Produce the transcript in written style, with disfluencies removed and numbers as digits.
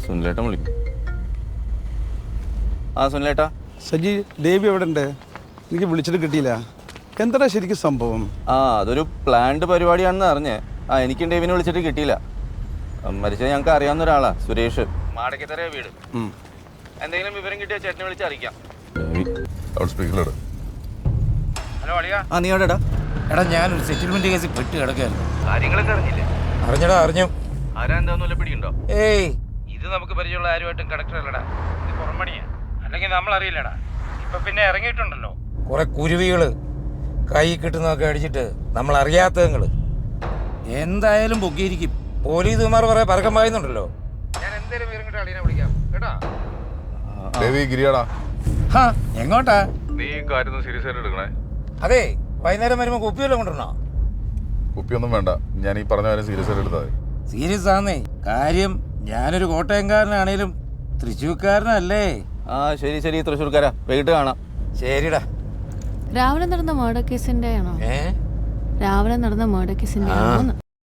സുനിലേട്ടൻ വിളിക്കും. സുനിലേട്ടാ. സജി, ദേവി എവിടെ ഉണ്ട്? എനിക്ക് വിളിച്ചിട്ട് കിട്ടിയില്ല. എന്താ ശരിക്കും സംഭവം? അതൊരു പ്ലാൻഡ് പരിപാടിയാണെന്ന് അറിഞ്ഞേ. എനിക്കും ഡേവിനെ വിളിച്ചിട്ട് കിട്ടിയില്ല. മരിച്ചത് ഞങ്ങൾക്ക് അറിയാവുന്ന ഒരാളാ, സുരേഷ്. മാടക്കത്തറ വീട്. എന്തെങ്കിലും വിവരം കിട്ടിയാൽ ചേട്ടനെ വിളിച്ച് അറിയിക്കാം. ഹലോ അളിയാ. നീ എവിടെടാ? എടാ, ഞാനൊരു സെറ്റിൽമെന്റ് കേസിൽ പെട്ട് കിടക്കായിരുന്നു. കാര്യങ്ങളൊക്കെ അറിഞ്ഞില്ലേ? അറിഞ്ഞു. ആരാ എന്താന്ന് പിടിയുണ്ടോ? ഏയ്, ഇത് നമുക്ക് പരിചയമുള്ള ആരുമായിട്ടും കണക്ഷൻ അല്ലടാ. ഇത് പുറംപണിയാ. അല്ലെങ്കിൽ നമ്മൾ അറിയില്ലടാ. ഇപ്പൊ പിന്നെ ഇറങ്ങിയിട്ടുണ്ടല്ലോ കുറെ കുരുവികള് കൈ കിട്ടുന്നതൊക്കെ അടിച്ചിട്ട് നമ്മൾ അറിയാത്തങ്ങള്. എന്തായാലും പൊക്കിയിരിക്കും. പോലീസുമാർ കുറെ പരക്കം പായുന്നുണ്ടല്ലോ. ഞാൻ എന്തേലും വിവരം കിട്ടാ അളിയനെ വിളിക്കാം കേട്ടാ. എങ്ങോട്ടാ? നീ കാര്യം സീരിയസ് ആയിട്ട് എടുക്കണേ. അതെ, വൈകുന്നേരം വരുമ്പോ കുപ്പിവെല്ലാം കൊണ്ടുവരണോ? കുപ്പിയൊന്നും വേണ്ട, ഞാൻ ഈ പറഞ്ഞ കാര്യം സീരിയസ് ആയിട്ട് എടുത്താൽ സീരിയസ് ആന്നേ കാര്യം. ഞാനൊരു കോട്ടയംകാരനാണേലും തൃശ്ശൂർക്കാരനല്ലേ. ശരി തൃശ്ശൂർക്കാരാ. വൈകിട്ട് കാണാം. ശരിടാ. രാവിലെ നടന്ന മർഡർ കേസിന്റെ ആണോ? രാവിലെ നടന്ന മർഡർ കേസിന്റെ ആണോ?